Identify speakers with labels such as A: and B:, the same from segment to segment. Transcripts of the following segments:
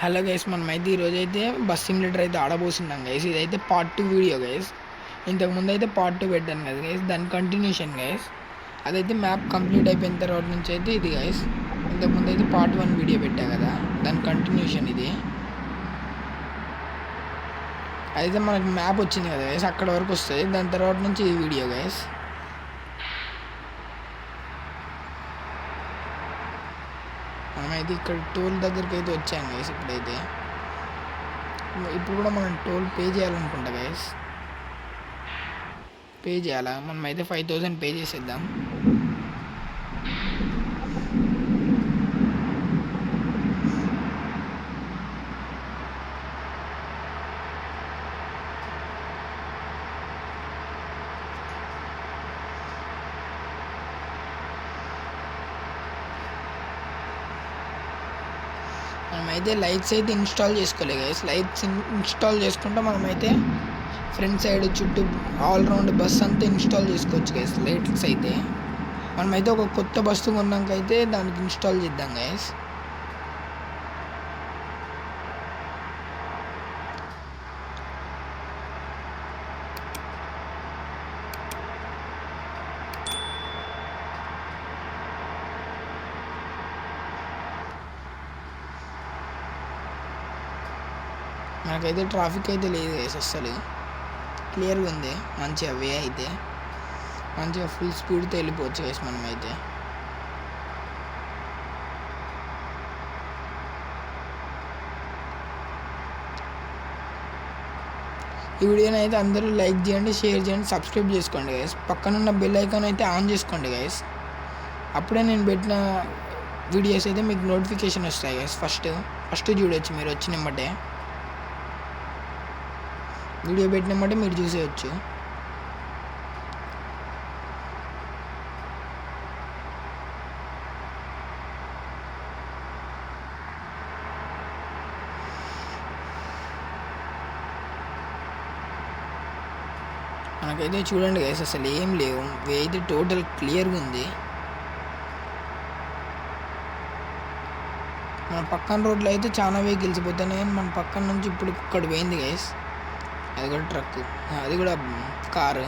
A: Hello guys, మనమైతే ఈరోజైతే bus simulator అయితే ఆడబోతున్నాం గైస్. ఇదైతే పార్ట్ 2 వీడియో గైస్. ఇంతకుముందు అయితే పార్ట్ 2 పెట్టాను కదా గైస్, దాని కంటిన్యూషన్ గైస్. అదైతే మ్యాప్ కంప్లీట్ అయిపోయిన తర్వాత నుంచి అయితే ఇది గైస్. ఇంతకుముందు అయితే పార్ట్ 1 వీడియో పెట్టా కదా, దాని కంటిన్యూషన్ ఇది. అయితే మనకు మ్యాప్ వచ్చింది కదా గైస్, అక్కడ వరకు వస్తుంది. దాని తర్వాత నుంచి ఈ వీడియో గైస్. మనమైతే ఇక్కడ టోల్ దగ్గరికి అయితే వచ్చాం గైస్. ఇప్పుడు కూడా మనం టోల్ పే చేయాలనుకుంటా గైస్. పే చేయాలా? మనమైతే 5000 పే చేసేద్దాం. మనమైతే లైట్స్ అయితే ఇన్స్టాల్ చేసుకోలే గైస్. లైట్స్ ఇన్స్టాల్ చేసుకుంటే మనమైతే ఫ్రంట్ సైడ్ చుట్టూ ఆల్రౌండ్ బస్ అంతా ఇన్స్టాల్ చేసుకోవచ్చు గైస్. లైట్స్ అయితే మనమైతే ఒక కొత్త బస్సు కొన్నాకైతే దానికి ఇన్స్టాల్ చేద్దాం గైస్. మనకైతే ట్రాఫిక్ అయితే లేదు గైస్, అస్సలు క్లియర్గా ఉంది. మంచిగా వే అయితే మంచిగా ఫుల్ స్పీడ్తో వెళ్ళిపోవచ్చు గైస్. మనమైతే ఈ వీడియోని అయితే అందరూ లైక్ చేయండి, షేర్ చేయండి, సబ్స్క్రైబ్ చేసుకోండి గైస్. పక్కనున్న బెల్ ఐకాన్ అయితే ఆన్ చేసుకోండి గైస్. అప్పుడే నేను పెట్టిన వీడియోస్ అయితే మీకు నోటిఫికేషన్ వస్తాయి గైస్. ఫస్ట్ చూడవచ్చు మీరు వచ్చినమ్మటే. వీడియో పెట్టినమ్మటే మీరు చూసేయచ్చు. మనకైతే చూడండి గైస్, అసలు ఏం లేవు. వే అయితే టోటల్ క్లియర్గా ఉంది. మన పక్కన రోడ్లో అయితే చాలా వెహికల్స్ పోతున్నాయి, కానీ మన పక్కన నుంచి ఇప్పుడు ఇక్కడ పోయింది గైస్. అది కూడా ట్రక్, అది కూడా కారు.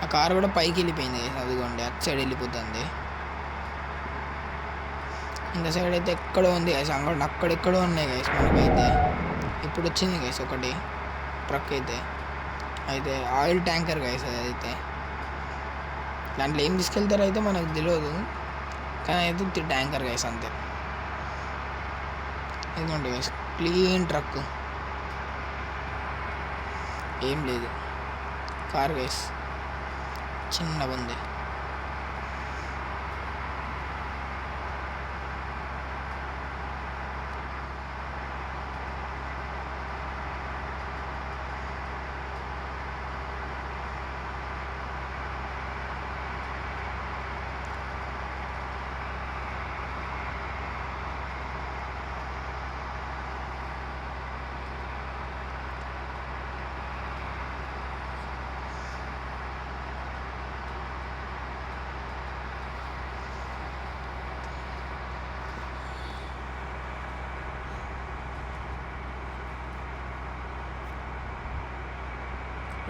A: ఆ కారు కూడా పైకి వెళ్ళిపోయింది గైస్. అదిగోండి అటు సైడ్ వెళ్ళిపోతుంది. ఇంత సైడ్ అయితే ఎక్కడో ఉంది గైస్, అక్కడెక్కడో ఉన్నాయి గైస్. మనకైతే ఇప్పుడు వచ్చింది గైస్ ఒకటి ట్రక్ అయితే ఆయిల్ ట్యాంకర్ గైస్. అదైతే దాంట్లో ఏం తీసుకెళ్తారో అయితే మనకు తెలియదు, కానీ అయితే ట్యాంకర్ గైస్ అంతే. ఇదిగోండి గైస్, క్లీన్ ట్రక్, ఏం లేదు. కార్ గైస్ చిన్నగా ఉంది.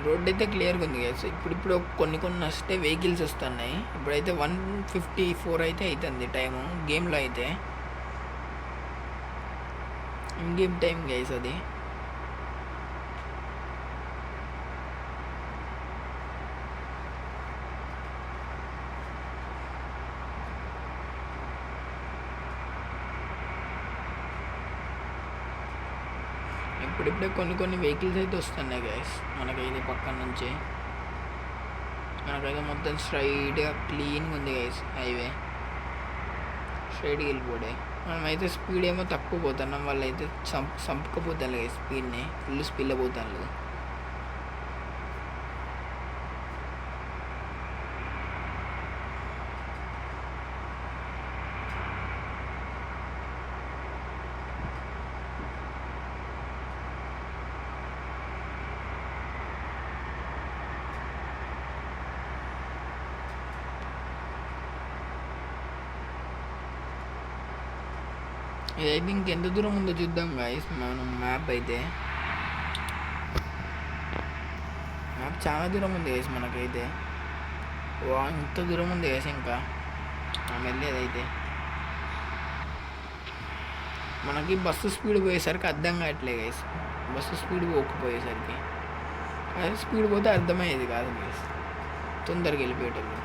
A: రోడ్ అయితే క్లియర్గా ఉంది గైస్. ఇప్పుడు కొన్ని వస్తే వెహికల్స్ వస్తున్నాయి. ఇప్పుడైతే 1:54 అయితే అవుతుంది టైము గేమ్లో. అయితే ఇన్ గేమ్ టైం గైస్ అది. ఇప్పుడిప్పుడే కొన్ని వెహికల్స్ అయితే వస్తున్నాయి గైస్. మనకైతే పక్కన నుంచి మనకైతే మొత్తం స్ట్రైట్గా క్లీన్గా ఉంది గైస్. హైవే స్ట్రైట్గా వెళ్ళిపోడే. మనమైతే స్పీడ్ ఏమో తక్కువ పోతున్నాం, వాళ్ళు అయితే చంపకపోతాను గైస్. స్పీడ్ని ఫుల్ స్పీడ్లో పోతాను. ఇదైతే ఇంకెంత దూరం ఉందో చూద్దాం గాయస్. మనం మ్యాప్ అయితే మ్యాప్ చాలా దూరం ఉంది గాయస్ మనకైతే. ఇంత దూరం ఉంది గాయస్. ఇంకా మనం వెళ్ళేదైతే మనకి బస్సు స్పీడ్ పోయేసరికి అర్థం కావట్లేదు గైస్. బస్సు స్పీడ్ పోకపోయేసరికి అదే స్పీడ్ పోతే అర్థమయ్యేది కాదు గైస్. తొందరగా వెళ్ళిపోయేటప్పుడు.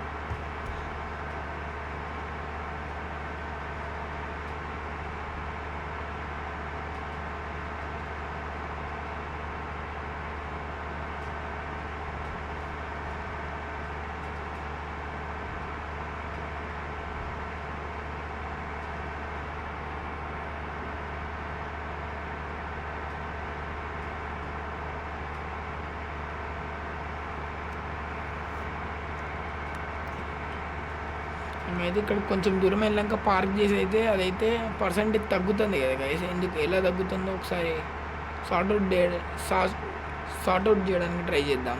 A: మేమైతే ఇక్కడ కొంచెం దూరం వెళ్ళాక పార్క్ చేసి అయితే అదైతే పర్సెంటేజ్ తగ్గుతుంది కదా గైస్. ఎందుకు ఎలా తగ్గుతుందో ఒకసారి సార్ట్అవుట్ చేయడానికి ట్రై చేద్దాం.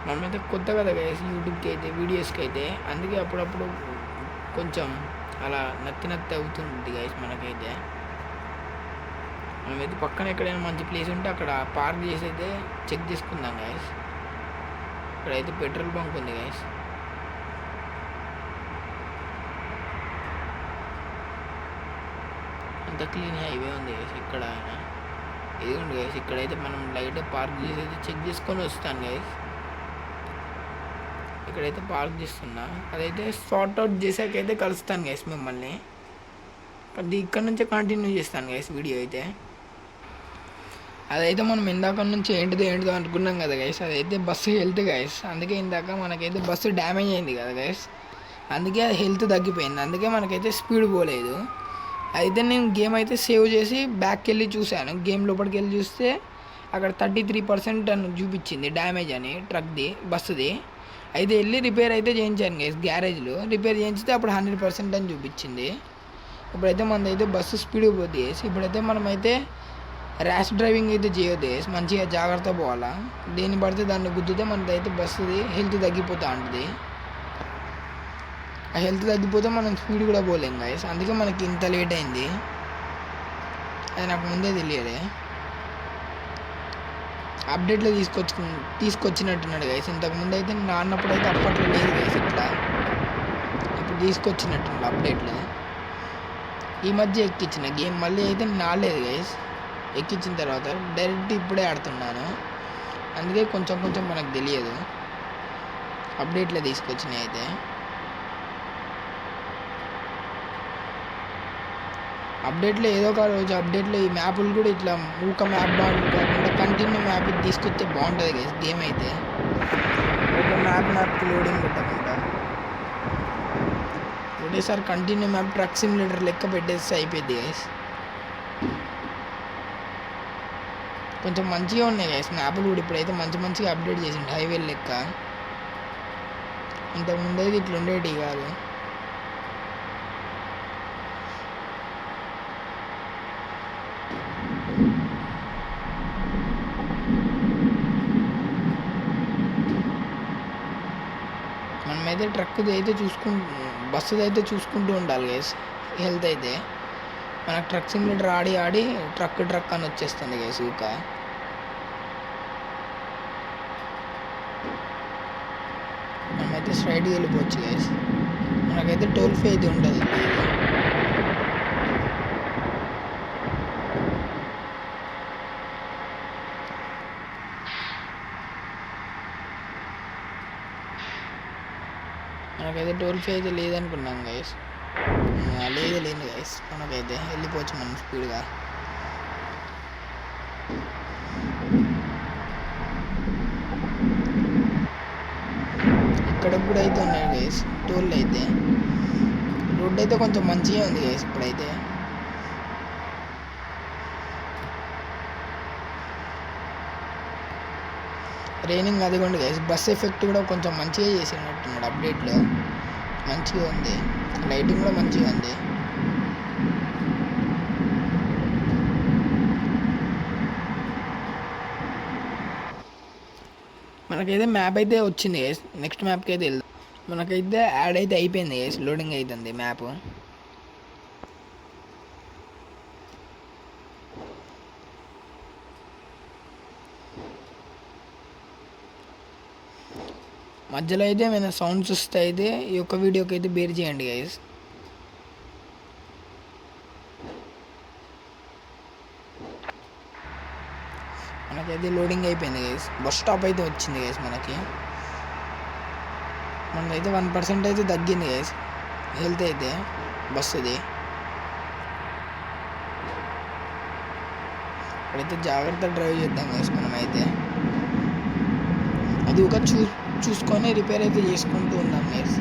A: మనమైతే కొత్త కదా గైస్ యూట్యూబ్కి అయితే, వీడియోస్కి అయితే, అందుకే అప్పుడప్పుడు కొంచెం అలా నత్తి అవుతుంది గైస్ మనకైతే. మనమైతే పక్కన ఎక్కడైనా మంచి ప్లేస్ ఉంటే అక్కడ పార్క్ చేసి అయితే చెక్ చేసుకుందాం గైస్. ఇక్కడైతే పెట్రోల్ బంక్ ఉంది గైస్. అంత క్లీన్ హైవే ఉంది గైస్ ఇక్కడ. ఇదిగోండి గైస్, ఇక్కడైతే మనం లైట్ పార్క్ చేసి అయితే చెక్ చేసుకొని వస్తాను గైస్. ఇక్కడైతే పార్క్ చేస్తున్నా. అదైతే సార్ట్అవుట్ చేసాకైతే కలుస్తాను గైస్ మిమ్మల్ని. అది ఇక్కడ నుంచే కంటిన్యూ చేస్తాను గైస్ వీడియో అయితే. అదైతే మనం ఇందాక నుంచి ఏంటిదో అనుకున్నాం కదా గైస్. అదైతే బస్సు హెల్త్ గైస్. అందుకే ఇందాక మనకైతే బస్సు డ్యామేజ్ అయింది కదా గైస్. అందుకే అది హెల్త్ తగ్గిపోయింది. అందుకే మనకైతే స్పీడ్ పోలేదు. అయితే నేను గేమ్ అయితే సేవ్ చేసి బ్యాక్కి వెళ్ళి చూశాను. గేమ్ లోపలికి వెళ్ళి చూస్తే అక్కడ 33% అని చూపించింది డ్యామేజ్ అని బస్సుది. అయితే వెళ్ళి రిపేర్ అయితే చేయించాను గైస్ గ్యారేజ్లో. రిపేర్ చేయించితే అప్పుడు 100% అని చూపించింది. ఇప్పుడైతే మనదైతే బస్సు స్పీడ్ పోద్ది గైస్. ఇప్పుడైతే మనమైతే ర్యాష్ డ్రైవింగ్ అయితే చేయొద్దు గైస్. మంచిగా జాగ్రత్త పోవాలా. దేన్ని పడితే దాన్ని గుద్దితే మనదైతే బస్సుది హెల్త్ తగ్గిపోతూ ఉంటుంది. ఆ హెల్త్ తగ్గిపోతే మనం స్పీడ్ కూడా పోలేం గైస్. అందుకే మనకి ఇంత లేట్ అయింది. అది నాకు ముందే తెలియలే. అప్డేట్లో తీసుకొచ్చినట్టున్నాడు గైస్. ఇంతకుముందు అయితే నాన్నప్పుడు అయితే అప్పట్లో లేదు గైస్ ఇట్లా. ఇప్పుడు తీసుకొచ్చినట్టున్నాడు అప్డేట్లో. ఈ మధ్య ఎక్కించిన గేమ్ మళ్ళీ అయితే నాలేదు గైస్. ఎక్కించిన తర్వాత డైరెక్ట్ ఇప్పుడే ఆడుతున్నాను. అందుకే కొంచెం మనకు తెలియదు అప్డేట్లో తీసుకొచ్చినాయి అయితే. అప్డేట్లో ఏదో ఒక రోజు అప్డేట్లో ఈ మ్యాప్లు కూడా ఇట్లా ఊక మ్యాప్ కాకుండా కంటిన్యూ మ్యాప్ తీసుకొస్తే బాగుంటుంది గైస్. గేమ్ అయితే ఒక మ్యాప్కి లోడింగ్ పెట్టకుండా ఒకటేసారి కంటిన్యూ మ్యాప్ ట్రక్ సిమ్యులేటర్ లెక్క పెట్టేస్తే అయిపోద్ది గైస్. కొంచెం మంచిగా ఉన్నాయి గైస్ మ్యాప్లు కూడా. ఇప్పుడైతే మంచిగా అప్డేట్ చేసిండు హైవే లెక్క. ఇంతకుముందు అయితే ఇట్లా ఉండేటివి కాదు. మనమైతే ట్రక్ది అయితే బస్సుది అయితే చూసుకుంటూ ఉండాలి గైస్ హెల్త్ అయితే. మనకు ట్రక్ సిమ్యులేటర్ ఆడి ట్రక్ అని వచ్చేస్తుంది గైస్ ఊక. మనమైతే స్ట్రైట్గా వెళ్ళిపోవచ్చు గైస్. మనకైతే టోల్ ఫీ అయితే ఉండదు. మనకైతే టోల్ ఫీ అయితే లేదనుకున్నాం గైస్. లేదు గైస్. మనకైతే వెళ్ళిపోవచ్చు మనం స్పీడ్గా. ఇక్కడ కూడా అయితే ఉన్నాయి గైస్ టోల్ అయితే. రోడ్ అయితే కొంచెం మంచిగా ఉంది గైస్ ఇప్పుడైతే. రైనింగ్ అదిగోండి గైస్. బస్ ఎఫెక్ట్ కూడా కొంచెం మంచిగా చేసినట్టున్నాడు అప్డేట్లో. మంచిగా ఉంది. లైటింగ్ కూడా మంచిగా ఉంది. మనకైతే మ్యాప్ అయితే వచ్చింది గైస్. నెక్స్ట్ మ్యాప్కి అయితే వెళ్దాం. మనకైతే యాడ్ అయితే అయిపోయింది గైస్. లోడింగ్ అవుతుంది మ్యాప్. మధ్యలో అయితే ఏమైనా సౌండ్స్ వస్తే అయితే ఈ యొక్క వీడియోకి అయితే బేర్ చేయండి గైస్. మనకైతే లోడింగ్ అయిపోయింది గైస్. బస్ స్టాప్ అయితే వచ్చింది గైస్. మనకైతే 1% అయితే తగ్గింది గైస్ హెల్త్ అయితే బస్సుది. ఇప్పుడైతే జాగ్రత్త డ్రైవ్ చేద్దాం గైస్. మనమైతే అది ఒక చూసుకొని రిపేర్ అయితే చేసుకుంటూ ఉందాం గైస్.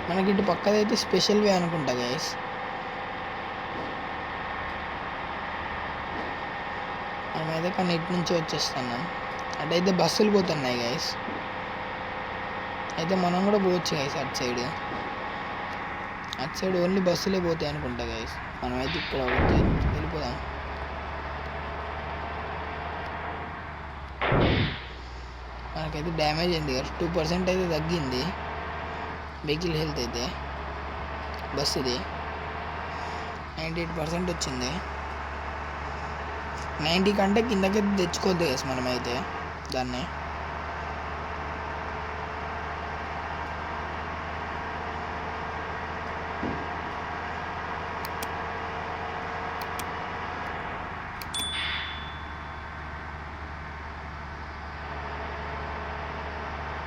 A: మనకి ఇటు పక్కదైతే స్పెషల్ వే అనుకుంటా గైస్. మనమైతే కానీ ఇటు నుంచి వచ్చేస్తున్నాం. అటైతే బస్సులు పోతున్నాయి గైస్. అయితే మనం కూడా పోవచ్చు గైస్ అటు సైడ్ ఓన్లీ బస్సులే పోతాయి అనుకుంటా గైస్. మనమైతే ఇక్కడ వెళ్ళిపోదాం. మనకైతే డ్యామేజ్ అయింది గైస్. 2% అయితే తగ్గింది వెహికల్ హెల్త్ అయితే. బస్సుది 98% వచ్చింది. 90 కంటే కిందకైతే తెచ్చుకోవద్దు గైస్ మనమైతే దాన్ని.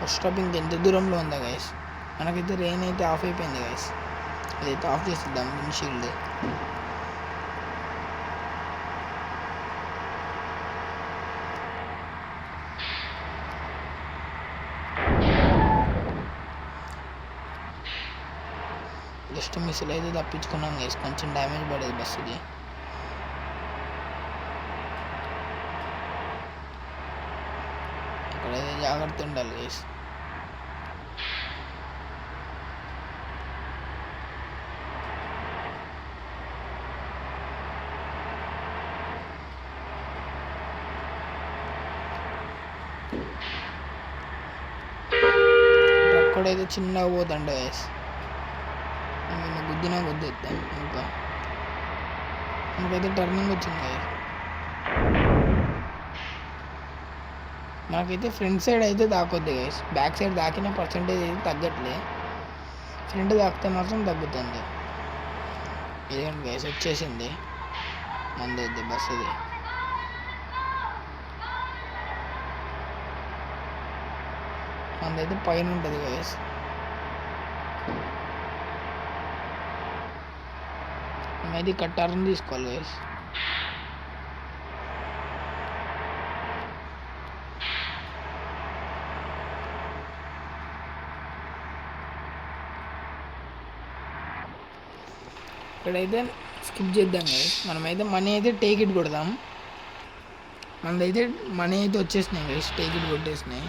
A: బస్ స్టాప్ ఇంకెంత దూరంలో ఉందా గైస్. మనకైతే రెయిన్ అయితే ఆఫ్ అయిపోయింది గైస్. ఇదైతే ఆఫ్ చేసిద్దాం విండ్షీల్డ్. జస్ట్ మిస్సులు అయితే తప్పించుకున్నాం గైస్. కొంచెం డ్యామేజ్ పడేది బస్సుది. ఇక్కడైతే జాగ్రత్త ఉండాలి గైస్. ట్రక్ కూడా అయితే చిన్నగా పోతుండే గైస్. గుద్దినా గుద్దేద్దాం. ఇంకా మనకైతే టర్నింగ్ వచ్చింది గైస్. నాకైతే ఫ్రంట్ సైడ్ అయితే దాకొద్ది గైస్. బ్యాక్ సైడ్ దాకిన పర్సంటేజ్ అయితే తగ్గట్లే. ఫ్రంట్ దాకితే మాత్రం తగ్గుతుంది. ఇదేంటి గైస్ వచ్చేసింది మందైతే బస్సుది. మందైతే పైన ఉంటుంది గైస్. మేమైతే ఇక్కడ టర్న్ తీసుకోవాలి గైస్. ఇక్కడైతే స్కిప్ చేద్దాం గైస్. మనమైతే మనీ అయితే టేక్ ఇట్ కొడదాం. మనదైతే మనీ అయితే వచ్చేసినాయి గైస్. Take it కొట్టేసినాయి.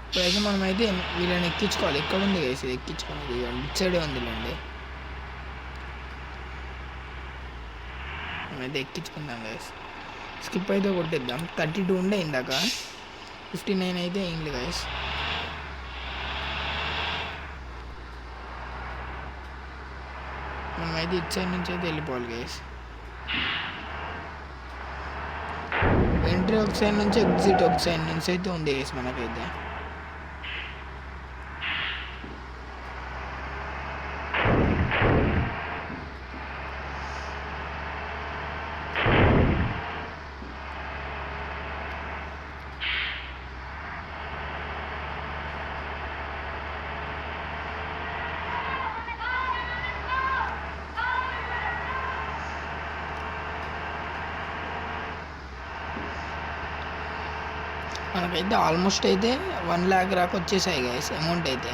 A: ఇప్పుడైతే మనమైతే వీళ్ళని ఎక్కించుకోవాలి. ఎక్కడ ఉంది గైస్ ఇది ఎక్కించుకోవాలి. ఇటు సైడే ఉందిలేండి. మనమైతే ఎక్కించుకుందాం గైస్. స్కిప్ అయితే కొట్టేద్దాం. 32 ఉండే ఇందాక 59 అయితే అయింది గైస్. మనమైతే ఇటు సైడ్ నుంచి అయితే వెళ్ళిపోవాలి గైస్. ఎంట్రీ ఒక సైడ్ నుంచి ఎగ్జిట్ ఒక సైడ్ నుంచి అయితే ఉంది గైస్ మనకైతే. మనకైతే ఆల్మోస్ట్ అయితే 1 lakh రాక వచ్చేసాయి గైస్ అమౌంట్ అయితే.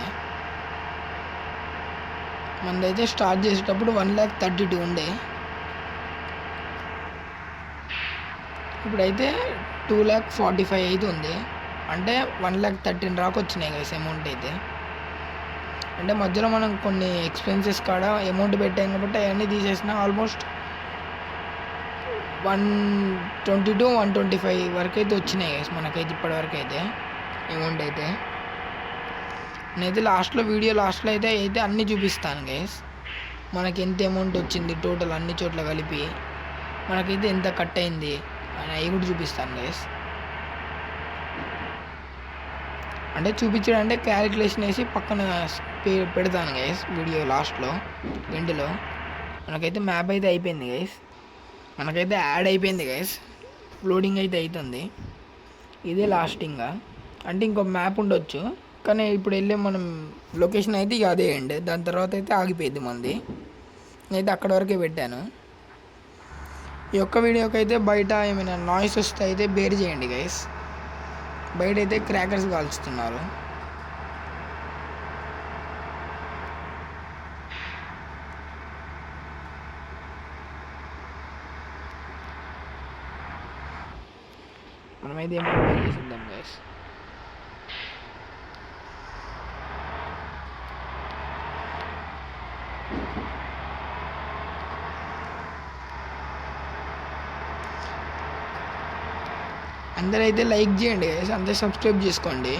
A: మనదైతే స్టార్ట్ చేసేటప్పుడు 1,32,000 ఉండే. ఇప్పుడైతే 2,45,000 అయితే ఉంది. అంటే 1,13,000 రాక వచ్చినాయి గైస్ అమౌంట్ అయితే. అంటే మధ్యలో మనం కొన్ని ఎక్స్పెన్సెస్ కాడ అమౌంట్ పెట్టాం కాబట్టి అవన్నీ తీసేసిన ఆల్మోస్ట్ 122, 125 వరకు అయితే వచ్చినాయి గైస్ మనకైతే ఇప్పటివరకు అయితే అమౌంట్ అయితే. నేనైతే లాస్ట్లో వీడియో లాస్ట్లో అయితే అన్నీ చూపిస్తాను గైస్. మనకి ఎంత అమౌంట్ వచ్చింది టోటల్ అన్ని చోట్ల కలిపి, మనకైతే ఎంత కట్ అయింది అని అవి కూడా చూపిస్తాను గైస్. అంటే చూపించడం అంటే క్యాలిక్యులేషన్ వేసి పక్కన పెడతాను గైస్ వీడియో లాస్ట్లో ఎండ్లో. మనకైతే మ్యాప్ అయితే అయిపోయింది గైస్, మనకైతే యాడ్ అయిపోయింది గైస్, లోడింగ్ అయితే అవుతుంది. ఇదే లాస్టింగ్గా అంటే ఇంకో మ్యాప్ ఉండొచ్చు, కానీ ఇప్పుడు వెళ్ళే మనం లొకేషన్ అయితే ఇక అదే ఎండ్. దాని తర్వాత అయితే ఆగిపోయింది మంది. నేనైతే అక్కడ వరకే పెట్టాను. ఈ ఒక్క వీడియోకి అయితే బయట ఏమైనా నాయిస్ వస్తే అయితే బేర్ చేయండి గైస్. బయట అయితే క్రాకర్స్ కాల్చుతున్నారు. మనమైతే ఏమో చేసిద్దాం గైస్. అందరైతే లైక్ చేయండి గైస్, అందరూ సబ్స్క్రైబ్ చేసుకోండి,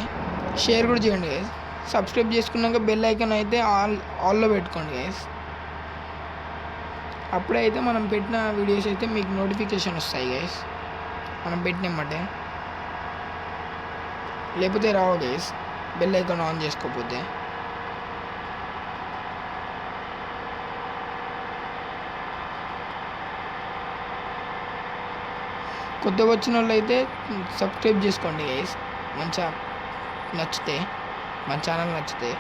A: షేర్ కూడా చేయండి గైస్. సబ్స్క్రైబ్ చేసుకున్నాక బెల్ ఐకాన్ అయితే ఆల్లో పెట్టుకోండి గైస్. అప్పుడైతే మనం పెట్టిన వీడియోస్ అయితే మీకు నోటిఫికేషన్ వస్తాయి గైస్, మనం పెట్టినమ్మంటే. లేకపోతే రావు గైస్ బెల్ ఐకాన్ ఆన్ చేసుకోకపోతే. కొత్తగా వచ్చిన వాళ్ళు అయితే సబ్స్క్రైబ్ చేసుకోండి గైస్, మంచిగా నచ్చితే మన ఛానల్ నచ్చితే.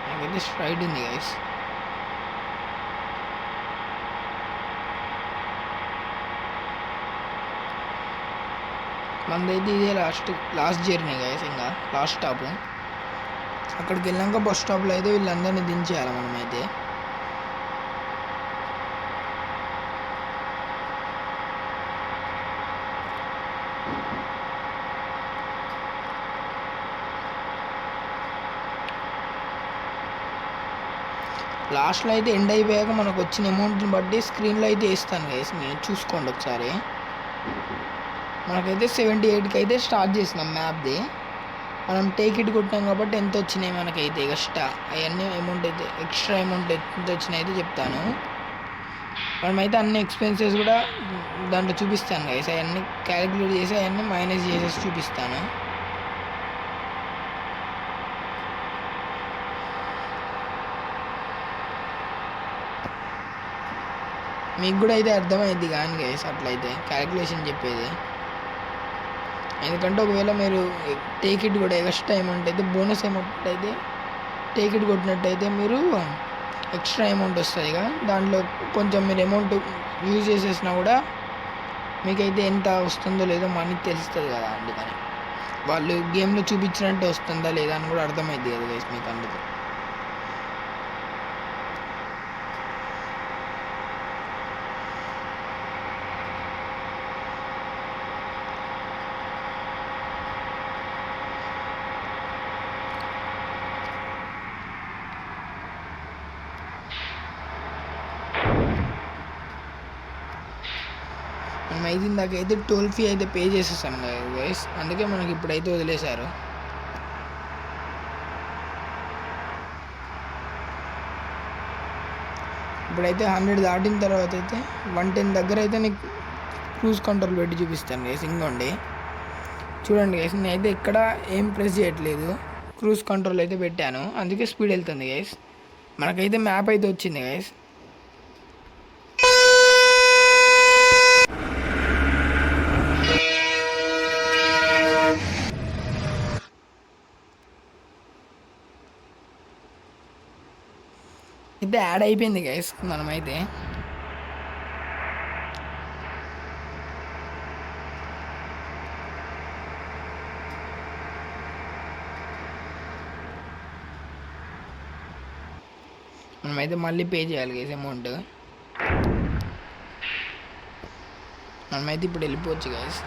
A: నాకైతే స్ట్రైట్ ఉంది గైస్. మనదైతే ఇదే లాస్ట్ జర్నీ గైస్, ఇంకా లాస్ట్ స్టాప్. అక్కడికి వెళ్ళాక బస్ స్టాప్లో అయితే వీళ్ళందరినీ దించేయాలి మనమైతే. లాస్ట్లో అయితే ఎండ్ అయిపోయాక మనకు వచ్చిన అమౌంట్ని బట్టి స్క్రీన్లో అయితే వేస్తాను గైస్, నేను చూసుకోండి ఒకసారి. మనకైతే 78కి అయితే స్టార్ట్ చేసినాం మ్యాప్ది. మనం టేక్ ఇట్ కొట్టాం కాబట్టి ఎంత వచ్చినాయి మనకైతే ఎక్స్ట్రా అవన్నీ అమౌంట్ అయితే ఎక్స్ట్రా అమౌంట్ ఎంత వచ్చినాయి అయితే చెప్తాను. మనమైతే అన్ని ఎక్స్పెన్సెస్ కూడా దాంట్లో చూపిస్తాను గైస్, అవన్నీ క్యాలిక్యులేట్ చేసి అవన్నీ మైనస్ చేసేసి చూపిస్తాను. మీకు కూడా అయితే అర్థమైంది కానీ గైస్ అట్లయితే క్యాలిక్యులేషన్ చెప్పేది. ఎందుకంటే ఒకవేళ మీరు టేక్ ఇట్ కూడా ఎక్స్ట్రా అమౌంట్ అయితే బోనస్ అమౌంట్ అయితే టేక్ ఇట్ కొట్టినట్టయితే మీరు ఎక్స్ట్రా అమౌంట్ వస్తుంది ఇక. దాంట్లో కొంచెం మీరు అమౌంట్ యూజ్ చేసేసినా కూడా మీకైతే ఎంత వస్తుందో లేదో మనకి తెలుస్తుంది కదా, అందుకని వాళ్ళు గేమ్లో చూపించినట్టు వస్తుందా లేదా అని కూడా అర్థమైంది కదా గైస్ మీకు. అందుకు మనం అయితే దాకైతే టోల్ ఫీ అయితే పే చేసేసాం కదా గైస్, అందుకే మనకి ఇప్పుడైతే వదిలేశారు. ఇప్పుడైతే 100 దాటిన తర్వాత అయితే 110 దగ్గర అయితే నీకు క్రూజ్ కంట్రోల్ పెట్టి చూపిస్తాను గైస్. ఇంకోండి చూడండి గైస్, నేనైతే ఇక్కడ ఏం ప్రెస్ చేయట్లేదు, క్రూజ్ కంట్రోల్ అయితే పెట్టాను, అందుకే స్పీడ్ వెళ్తుంది గైస్. మనకైతే మ్యాప్ అయితే వచ్చింది గైస్. అయితే యాడ్ అయిపోయింది గైస్ మనమైతే. మనమైతే మళ్ళీ పే చేయాలి గైస్ అమౌంట్. మనమైతే ఇప్పుడు వెళ్ళిపోవచ్చు గైస్.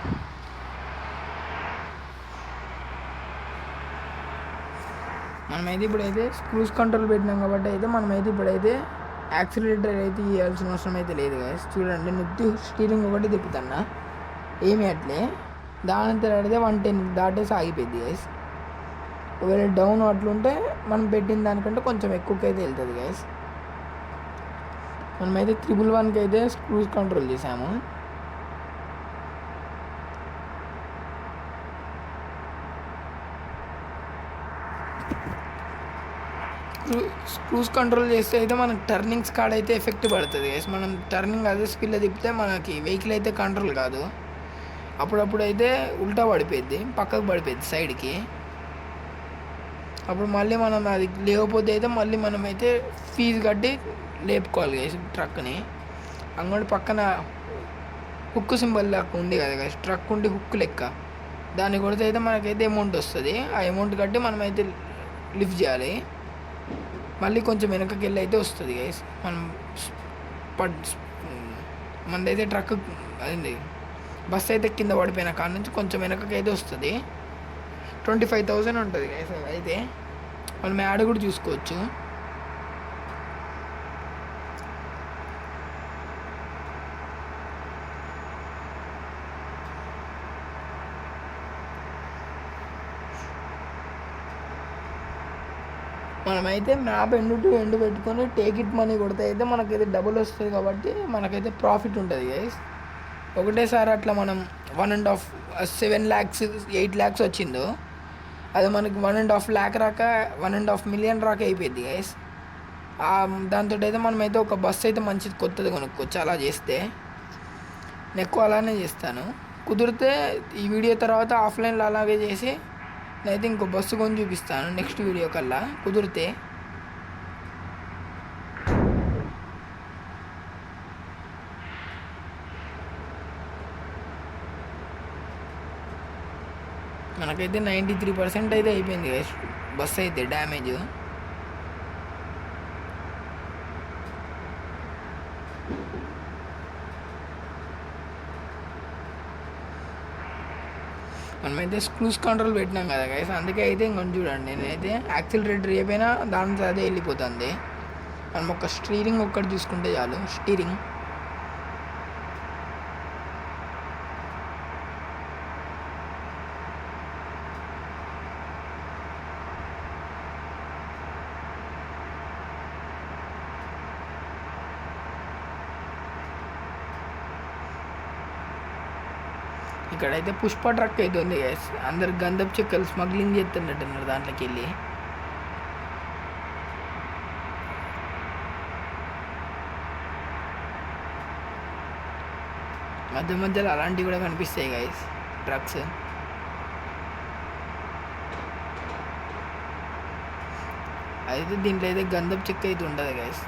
A: మనమైతే ఇప్పుడైతే క్రూజ్ కంట్రోల్ పెట్టినాం కాబట్టి అయితే మనమైతే ఇప్పుడైతే యాక్సిలేటర్ అయితే ఇవ్వాల్సిన అవసరం అయితే లేదు గైస్. చూడండి నొత్తి స్టీరింగ్ ఒకటి తిప్పుతున్నా ఏమి అట్లే దాని తర్వాత 110 దాటేసి ఆగిపోయింది గైస్. ఒకవేళ డౌన్ అట్లుంటే మనం పెట్టిన దానికంటే కొంచెం ఎక్కువకి అయితే వెళ్తుంది గైస్. మనమైతే 111కి అయితే క్రూజ్ కంట్రోల్ చేసాము. క్రూజ్ కంట్రోల్ చేస్తే అయితే మనకి టర్నింగ్స్ కాడ అయితే ఎఫెక్ట్ పడుతుంది గైస్. మనం టర్నింగ్ అదే స్పీడ్లో తిప్పితే మనకి వెహికల్ అయితే కంట్రోల్ కాదు. అప్పుడప్పుడు అయితే ఉల్టా పడిపోద్ది, పక్కకు పడిపోద్ది సైడ్కి. అప్పుడు మళ్ళీ మనం అది లేకపోతే అయితే మళ్ళీ మనమైతే ఫీజు కట్టి లేపుకోవాలి గైస్ ట్రక్ని. అంగడి పక్కన హుక్ సింబల్ లెక్క ఉంది కదా గైస్, ట్రక్ ఉండి హుక్ లెక్క, దాన్ని కొడితే అయితే మనకైతే అమౌంట్ వస్తుంది. ఆ అమౌంట్ కట్టి మనమైతే లిఫ్ట్ చేయాలి. మళ్ళీ కొంచెం వెనకకి వెళ్ళి అయితే వస్తుంది గైస్. మనం మనదైతే ట్రక్ అయింది బస్ అయితే కింద పడిపోయిన కాడ నుంచి కొంచెం వెనకకి అయితే వస్తుంది. 25,000 ఉంటుంది గైస్. అయితే మనం యాడ్ కూడా చూసుకోవచ్చు. మనమైతే మ్యాప్ ఎండ్ టు ఎండ్ పెట్టుకొని టేక్ ఇట్ మనీ కొడితే అయితే మనకైతే డబుల్ వస్తుంది కాబట్టి మనకైతే ప్రాఫిట్ ఉంటుంది గైస్. ఒకటేసారి అట్లా మనం 1.5 7 lakhs 8 lakhs వచ్చిందో అది మనకి 1.5 lakh రాక 1.5 million రాక అయిపోయింది గైస్. దాంతో అయితే మనమైతే ఒక బస్సు అయితే మంచిది కొత్తది కొనుక్కోవచ్చు అలా చేస్తే. నేను ఎక్కువ అలానే చేస్తాను. కుదిరితే ఈ వీడియో తర్వాత ఆఫ్లైన్లో అలాగే చేసి నేనైతే ఇంకో బస్సు కొని చూపిస్తాను నెక్స్ట్ వీడియో కల్లా కుదిరితే. మనకైతే 93% అయితే అయిపోయింది బస్సు అయితే డ్యామేజ్. మనమైతే క్రూజ్ కంట్రోల్ పెట్టినాం కదా గైస్, అందుకే అయితే ఇంకొంచెం చూడండి నేనైతే యాక్సిలరేటర్ ఏపైనా దాని అదే వెళ్ళిపోతుంది. మనం ఒక స్టీరింగ్ ఒక్కటి చూసుకుంటే చాలు. స్టీరింగ్ ఇక్కడైతే పుష్ప ట్రక్ అయితే ఉంది గైస్. అందరు గంధపు చెక్కలు స్మగ్లింగ్ చేస్తున్నట్టున్నారు దాంట్లోకి వెళ్ళి. మధ్య మధ్యలో అలాంటివి కూడా కనిపిస్తాయి గైస్ ట్రక్స్. అయితే దీంట్లో అయితే గంధపు చెక్క అయితే ఉంటుంది గైస్.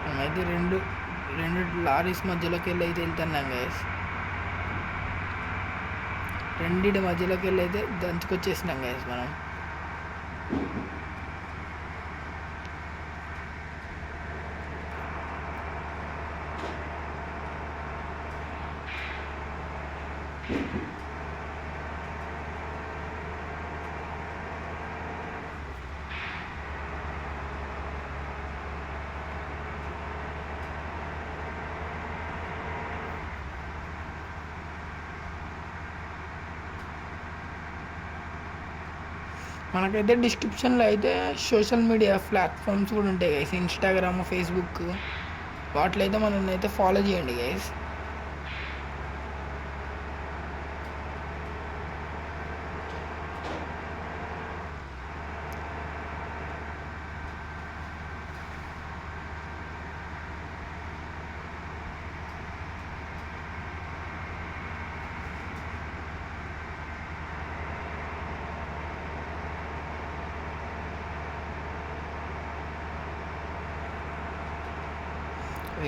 A: మేమైతే రెండు లారీస్ మధ్యలోకి వెళ్ళి అయితే వెళ్తున్నాం గైస్. రెండింటి మధ్యలోకి వెళ్ళి అయితే దంచుకొచ్చేసినాం గైస్ మనం. మనకైతే డిస్క్రిప్షన్లో అయితే సోషల్ మీడియా ప్లాట్ఫామ్స్ కూడా ఉంటాయి గైస్. ఇన్స్టాగ్రామ్, ఫేస్బుక్ వాటిలో అయితే మనల్ని అయితే ఫాలో చేయండి గైస్.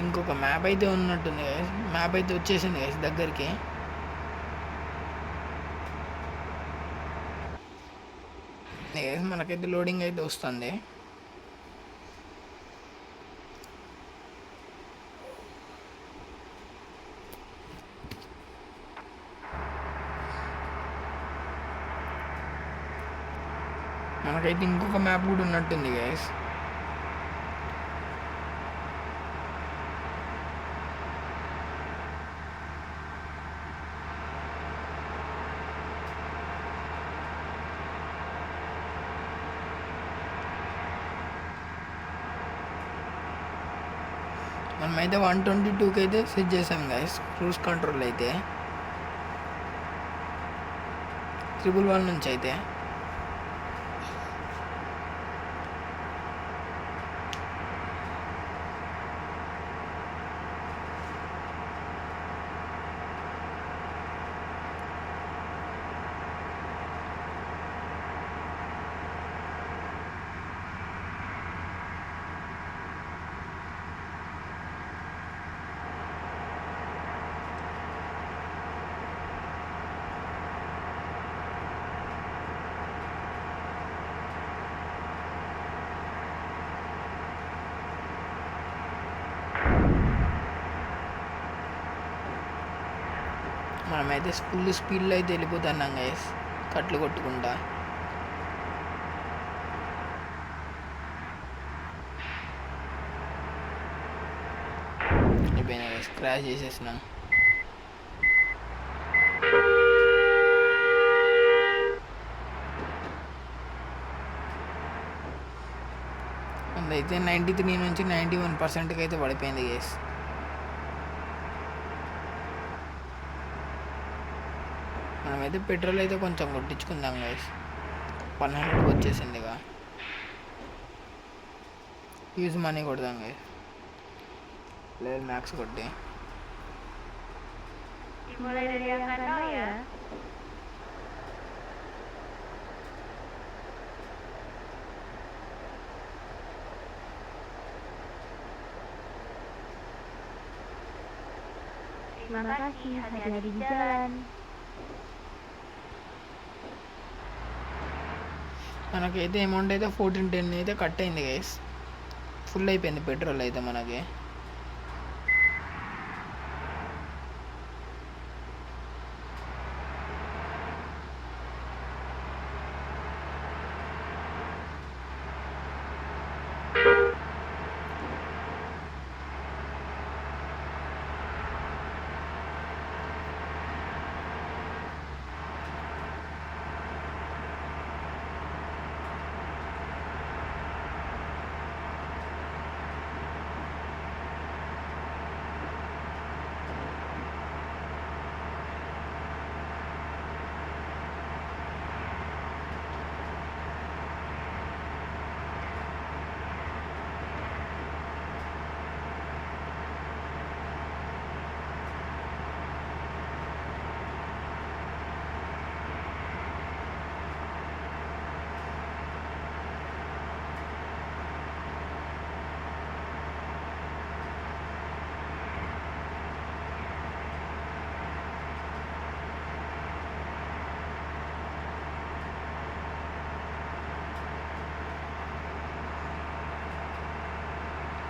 A: ఇంకొక మ్యాప్ అయితే ఉన్నట్టుంది గైస్. మ్యాప్ అయితే వచ్చేసింది గైస్ దగ్గరికి. మనకైతే లోడింగ్ అయితే వస్తుంది. మనకైతే ఇంకొక మ్యాప్ కూడా ఉన్నట్టుంది గైస్. మనమైతే 122కి అయితే సెట్ చేసాం గైస్ క్రూజ్ కంట్రోల్ అయితే 111 నుంచి అయితే. మనమైతే ఫుల్ స్పీడ్లో అయితే వెళ్ళిపోతున్నాం గైస్ కట్లు కొట్టుకుంటా. అయిపోయినా గైస్, క్రాష్ చేసేసినాం. అయితే 93 నుంచి 91%కి అయితే పడిపోయింది గైస్. మనమైతే పెట్రోల్ అయితే కొంచెం కొట్టించుకుందాం గైస్. 100కి వచ్చేసింది ఇక. యూజ్ మనీ కొడదాం గైస్, లెవెల్ మ్యాక్స్ కొట్టి.
B: Terima kasih, hati-hati di jalan.
A: మనకైతే అమౌంట్ అయితే 1410 అయితే కట్ అయింది గైస్. ఫుల్ అయిపోయింది పెట్రోల్ అయితే మనకి.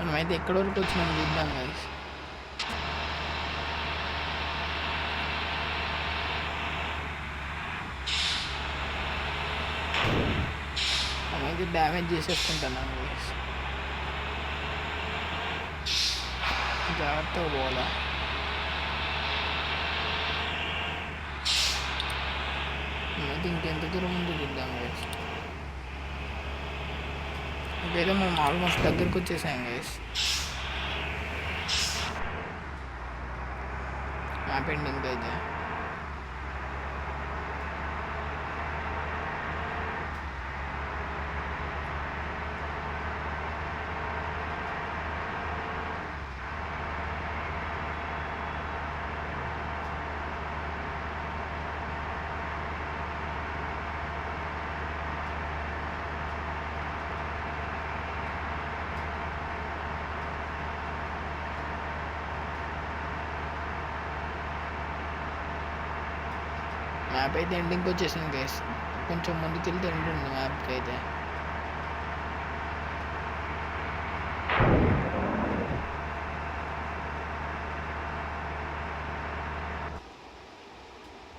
A: మనమైతే ఎక్కడి వరకు వచ్చినాం చూద్దాం గైస్. మనమైతే డ్యామేజ్ చేసేసుకుంటున్నాం గైస్. జాగ్రత్తగా పోవాలా. మనమైతే ఇంకెంత దూరం ముందు చూద్దాం గైస్. ఇదైతే మనం ఆల్మోస్ట్ దగ్గరికి వచ్చేసాం గైస్. మ్యాప్ ఎండింగ్ అయితే మ్యాప్ అయితే ఎండింగ్కి వచ్చేసింది గైస్. కొంచెం ముందుకెళ్తే ఉంటుంది మ్యాప్కి అయితే.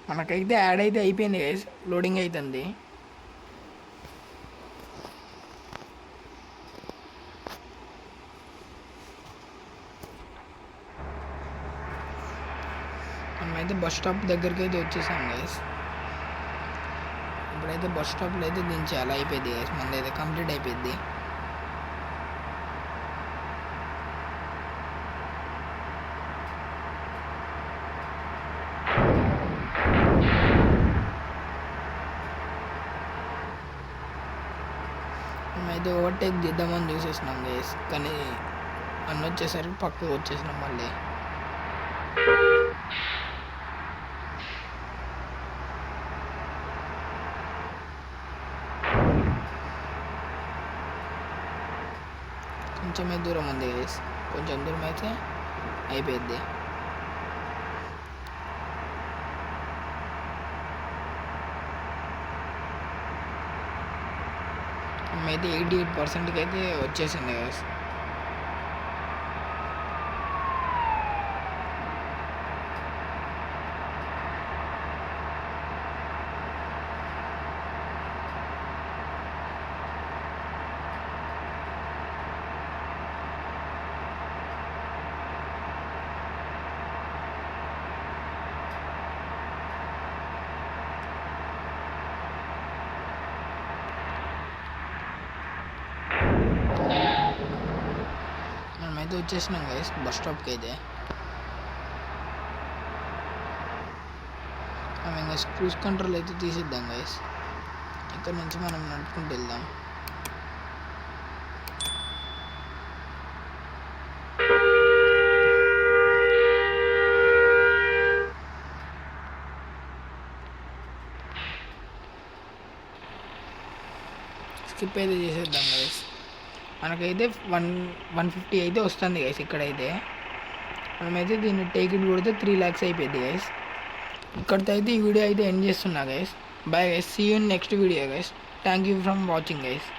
A: మనకైతే యాడ్ అయితే అయిపోయింది గైస్, లోడింగ్ అవుతుంది. మనమైతే బస్ స్టాప్ దగ్గరికి అయితే వచ్చేసాం గైస్. ఇప్పుడైతే బస్ స్టాప్లో అయితే దించాలి, అయిపోయింది గైస్, మనది అయితే కంప్లీట్ అయిపోయింది. మేమైతే ఓవర్టేక్ చేద్దామని చూసేసినాం గైస్, కానీ అన్న వచ్చేసరికి పక్కకు వచ్చేసినాం మళ్ళీ. కొంచెమే దూరం ఉంది గైస్, కొంచెం దూరం అయితే అయిపోయింది. అయితే 88%కి అయితే వచ్చేసింది గైస్. మనమైతే వచ్చేసినాం గైస్ బస్ స్టాప్కి అయితే. మనం ఇంకా క్రూజ్ కంట్రోల్ అయితే తీసిద్దాం గైస్, ఇక్కడ నుంచి మనం నడుపుకుంటూ వెళ్దాం. స్కిప్ అయితే చేసేద్దాం గైస్. మనకైతే 150 అయితే వస్తుంది గైస్ ఇక్కడైతే. మనమైతే దీన్ని టేక్ ఇట్ కొడితే 3 lakhs అయిపోయింది గైస్. ఇక్కడితో అయితే ఈ వీడియో అయితే ఎండ్ చేస్తున్నా guys. Bye guys, see you in next video guys. Thank you from watching guys.